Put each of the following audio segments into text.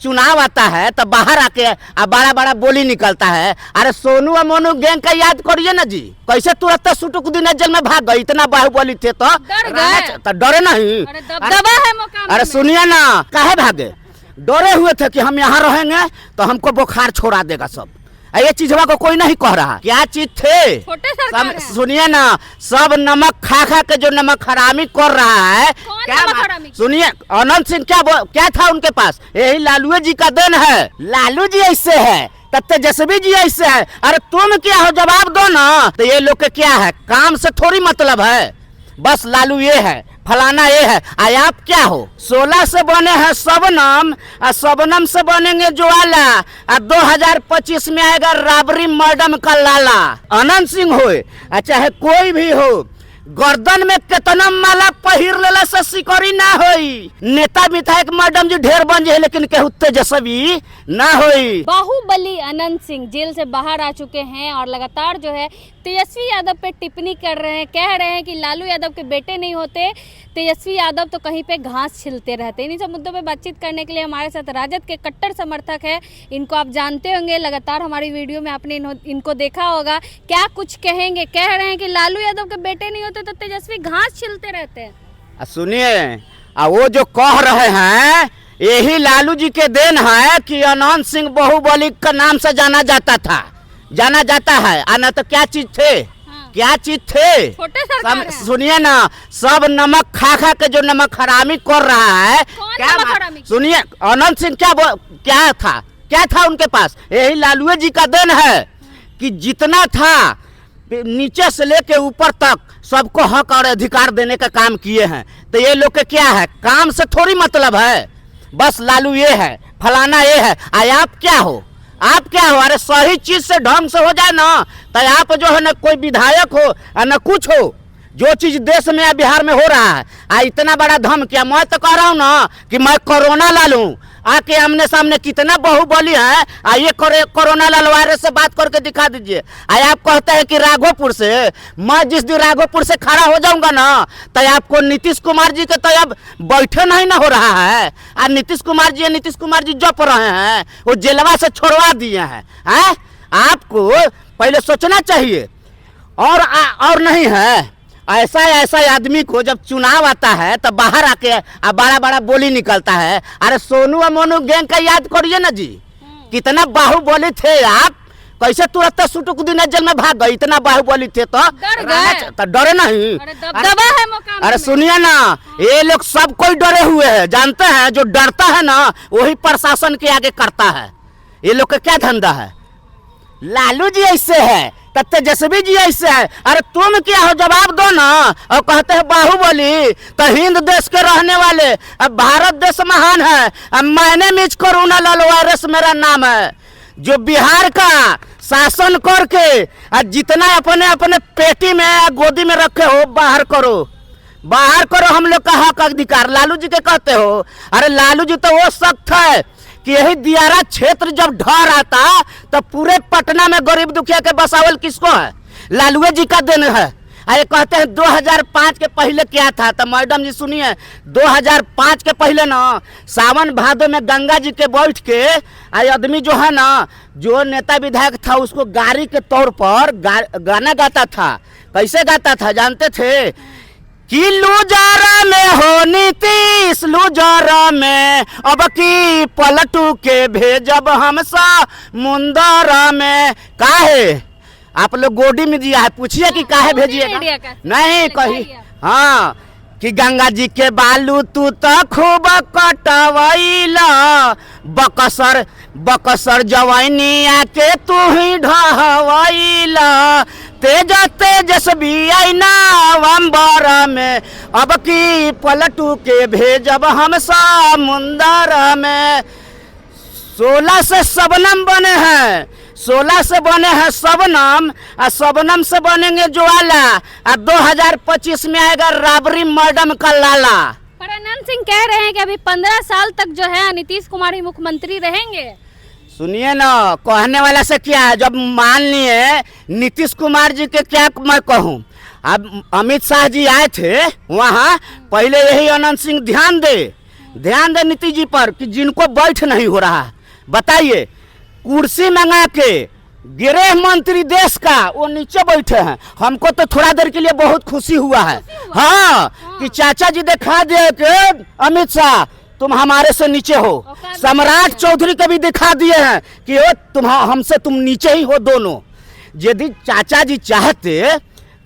चुनाव आता है तो बाहर आके बड़ा बड़ा बोली निकलता है। अरे सोनू और मोनू गैंग का याद करिए ना जी, कैसे तुरंत सुटुक दिन जेल में भाग गए, इतना बाहुबली थे तो डरे नहीं। अरे सुनिए ना, काहे भागे, डरे हुए थे कि हम यहाँ रहेंगे तो हमको बुखार छोड़ा देगा सब। ये चीजवा को कोई नहीं कह रहा, क्या चीज थे सुनिए ना, सब नमक खा खा के जो नमक हरामी कर रहा है। क्या सुनिए, अनंत सिंह क्या था उनके पास, यही लालू जी का देन है। लालू जी ऐसे है, तेजस्वी जी ऐसे है। अरे तुम क्या हो, जवाब दो ना। तो ये लोग के क्या है, काम से थोड़ी मतलब है, बस लालू ये है, फलाना ये है। आप क्या हो, 16 से बने हैं शबनम, और शबनम से बनेंगे ज्वाला, और 2025 में आएगा राबरी मैडम का लाला। अनंत सिंह हो चाहे कोई भी हो, गर्दन में कितना माला पहिर लेला से सिकरी ना होई। नेता विधायक मैडम जी ढेर बन जाए, लेकिन केहू तेजस्वी ना होई। बाहुबली अनंत सिंह जेल से बाहर आ चुके हैं और लगातार जो है तेजस्वी यादव पे टिप्पणी कर रहे हैं, कह रहे हैं कि लालू यादव के बेटे नहीं होते, तेजस्वी यादव तो कहीं पे घास छिलते रहते। इन्हीं सब मुद्दों पे बातचीत करने के लिए हमारे साथ राजद के कट्टर समर्थक है, इनको आप जानते होंगे, लगातार हमारी वीडियो में आपने इनको देखा होगा। क्या कुछ कहेंगे, कह रहे हैं कि लालू यादव के बेटे नहीं होते तो तेजस्वी घास छिलते रहते हैं। सुनिए, वो जो कह रहे हैं यही लालू जी के देन है कि अनंत सिंह बाहुबली का नाम से जाना जाता है। आना तो क्या चीज थे, क्या चीज थे, सुनिए ना, सब नमक खा खा के जो नमक हरामी कर रहा है। क्या सुनिए, अनंत सिंह क्या था उनके पास, यही लालू जी का देन है कि जितना था नीचे से लेके ऊपर तक सबको हक और अधिकार देने का काम किए हैं। तो ये लोग के क्या है, काम से थोड़ी मतलब है, बस लालू ये है, फलाना ये है। आप क्या हो, अरे सही चीज से ढंग से हो जाए ना, तो आप जो है ना कोई विधायक हो न कुछ हो, जो चीज देश में या बिहार में हो रहा है, इतना बड़ा धम क्या। मैं तो कह रहा हूँ ना कि मैं कोरोना ला लूं, आके आमने सामने कितना बाहुबली है, आइए कोरोना लाल वायरस से बात करके दिखा दीजिए। आप कहते हैं कि राघोपुर से, मैं जिस दिन राघोपुर से खड़ा हो जाऊंगा ना, तो आपको नीतीश कुमार जी के तो अब बैठे नहीं ना हो रहा है। नीतीश कुमार जी जप रहे हैं, वो जेलवा से छोड़वा दिए हैं। आपको पहले सोचना चाहिए, और नहीं है ऐसा आदमी को जब चुनाव आता है तो बाहर आके बड़ा बड़ा बोली निकलता है। अरे सोनू और मोनू गैंग का याद करिए ना जी, कितना बाहुबली थे आप, कैसे तुरंत सुटुक दिन जेल में भाग गए, इतना बाहुबली थे तो डरे नहीं। अरे सुनिए ना, ये लोग सब कोई डरे हुए हैं, जानते हैं जो डरता है ना वही प्रशासन के आगे करता है। ये लोग का क्या धंधा है, लालू जी ऐसे है, तेजस्वी जी ऐसे है। अरे तुम क्या हो, जवाब दो ना। और कहते हैं बाहुबली, तो हिंद देश के रहने वाले, अब भारत देश महान है, अब मैंने मिच कोरोना लाल वायरस मेरा नाम है, जो बिहार का शासन करके जितना अपने अपने पेटी में गोदी में रखे हो बाहर करो हम लोग का हक अधिकार। लालू जी के कहते हो, अरे लालू जी तो वो सख्त है कि यही दियारा क्षेत्र जब ढह आता तो पूरे पटना में गरीब दुखिया के बसावल किसको है, लालू जी का देन है। अरे कहते हैं 2005 के पहले क्या था, तो मैडम जी सुनिए, 2005 के पहले ना सावन भादो में गंगा जी के बैठ के आदमी जो है ना, जो नेता विधायक था उसको गाड़ी के तौर पर गाना गाता था। कैसे गाता था जानते थे कि लूजारा में हो नीतीश, लूजारा में अब की पलटू के भेजब हमसा मुंदरा में। काहे आप लोग गोडी में दिया है, पूछिए कि काहे भेजिएगा, नहीं कही। हाँ कि गंगा जी के बालू तू तो खूब कटवैला, बकसर जवानिया के तू ही ढहवैला, तेजस्वी नवंबर में अब की पलटू के भेजब हम समुंदर में। 16 से शबनम बने हैं, 16 से बने हैं शबनम, और शबनम से बनेंगे ज्वाला, और 2025 में आएगा राबरी मैडम का लाला। पर अनंत सिंह कह रहे हैं कि अभी 15 साल तक जो है नीतीश कुमार ही मुख्यमंत्री रहेंगे। सुनिए ना, कहने वाला से क्या है, जब मान लिए नीतीश कुमार जी के क्या मैं कहूँ, अब अमित शाह जी आए थे वहाँ, पहले यही अनंत सिंह ध्यान दे ध्यान दे नीतीश जी पर कि जिनको बैठ नहीं हो रहा है, बताइए कुर्सी मंगा के गृह मंत्री देश का वो नीचे बैठे हैं। हमको तो थोड़ा देर के लिए बहुत खुशी हुआ है। हाँ, कि चाचा जी दिखा दिए कि अमित शाह तुम हमारे से नीचे हो। सम्राट चौधरी को भी दिखा दिए हैं कि वो हमसे तुम नीचे ही हो दोनों। यदि चाचा जी चाहते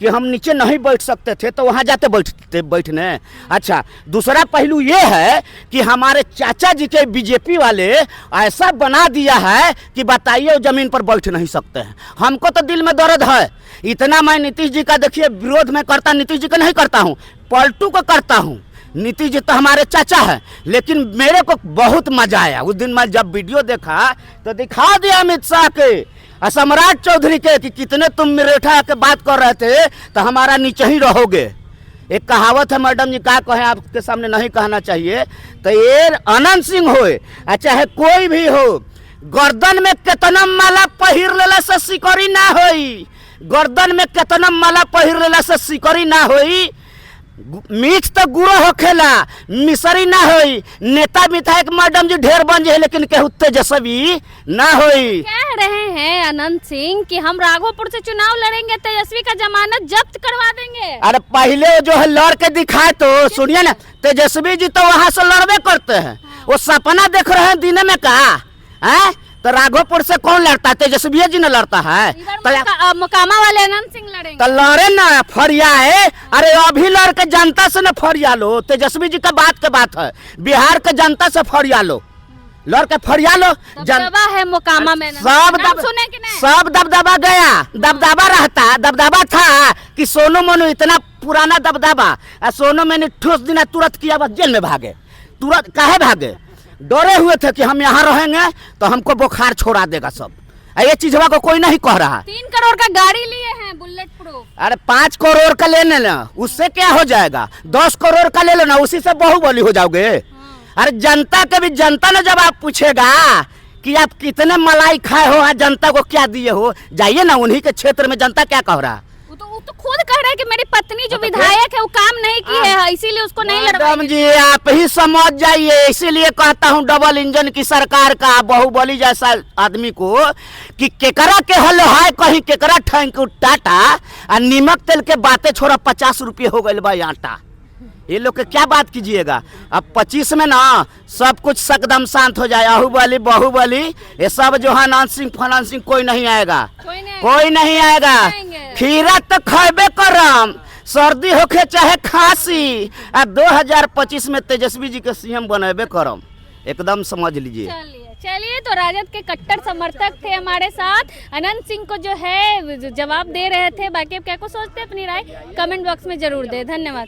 कि हम नीचे नहीं बैठ सकते थे तो वहाँ जाते बैठने। अच्छा, दूसरा पहलू ये है कि हमारे चाचा जी के बीजेपी वाले ऐसा बना दिया है कि बताइए वो जमीन पर बैठ नहीं सकते हैं। हमको तो दिल में दर्द है इतना। मैं नीतीश जी का देखिए विरोध में करता, नीतीश जी का नहीं करता हूँ, पलटू को करता हूँ। नीतीश जी तो हमारे चाचा है, लेकिन मेरे को बहुत मजा आया उस दिन। मैं जब वीडियो देखा तो दिखा दिया अमित शाह के और सम्राट चौधरी के कि कितने तुम मेरेठा के बात कर रहे थे तो हमारा नीचे ही रहोगे। एक कहावत है मैडम जी, क्या कहें आपके सामने नहीं कहना चाहिए। तो ये अनंत सिंह हो चाहे कोई भी हो, गर्दन में कितना माला पहिर लेला से सिकरी ना होई। गर्दन में कितना माला पहिर लेला से सिकरी ना होई। मिक्स तो गुरो होखेला, मिसरी ना होई। नेता विधायक मैडम जी ढेर बन जाए लेकिन केहू तेजस्वी ना होई। कह रहे हैं अनंत सिंह कि हम राघोपुर से चुनाव लड़ेंगे, तेजस्वी का जमानत जब्त करवा देंगे। अरे पहले जो है लड़ के दिखाए तो सुनिए ना, तेजस्वी जी तो वहाँ से लड़बे करते हैं। वो सपना देख रहे हैं दिन में कहा है तो राघोपुर से कौन लड़ता है? तेजस्वी जी ने लड़ता है। तो मोकामा वाले अनंत सिंह लड़ेंगे तो लड़े ना, फरियाए। अरे अभी लड़ के जनता से न फरिया लो। तेजस्वी जी का बात के बात है, बिहार के जनता से फरिया लो, लड़ के फरिया लो। दबदबा है मोकामा में, सब दबदबा गया। दबदबा रहता, दबदबा था कि सोनू मोनू इतना पुराना दबदबा, सोनू मैंने ठोस दिन तुरंत किया, बस जेल में भागे। तुरंत काहे भागे? डरे हुए थे कि हम यहाँ रहेंगे तो हमको बुखार छोड़ा देगा सब। ये चीजवा को कोई नहीं कह रहा। 3 करोड़ का गाड़ी लिए हैं बुलेट प्रूफ। अरे 5 करोड़ का ले लेना, उससे क्या हो जाएगा? 10 करोड़ का ले लेना, उसी से बाहुबली हो जाओगे। अरे जनता के भी, जनता ने जब आप पूछेगा कि आप कितने मलाई खाए हो, जनता को क्या दिए हो, जाइए ना उन्हीं के क्षेत्र में जनता क्या कह रहा। वो तो खुद कह रहे हैं कि मेरी पत्नी जो विधायक है वो काम नहीं की है, इसीलिए उसको नहीं लड़वाएंगे। मैडम जी आप ही समझ जाइए, इसीलिए कहता हूँ डबल इंजन की सरकार का बाहुबली जैसा आदमी को कि केकरा के हल है कहीं केकरा ठैंक टाटा और नीमक तेल के बातें छोड़ा 50 रुपये हो गए भाई आटा। ये लोग के क्या बात कीजिएगा। अब 25 में ना सब कुछ एकदम शांत हो जाए। बाहुबली ये सब जो है अनंत सिंह फनंत सिंह कोई नहीं आएगा, कोई नहीं आएगा। खीरा तो खेबे करम, सर्दी होके चाहे खांसी। 2025 में तेजस्वी जी के सीएम बनेबे करम, एकदम समझ लीजिए। चलिए, तो राजद के कट्टर समर्थक थे हमारे साथ, अनंत सिंह को जो है जवाब दे रहे थे। बाकी आप क्या को सोचते हैं, अपनी राय कमेंट बॉक्स में जरूर दे। धन्यवाद।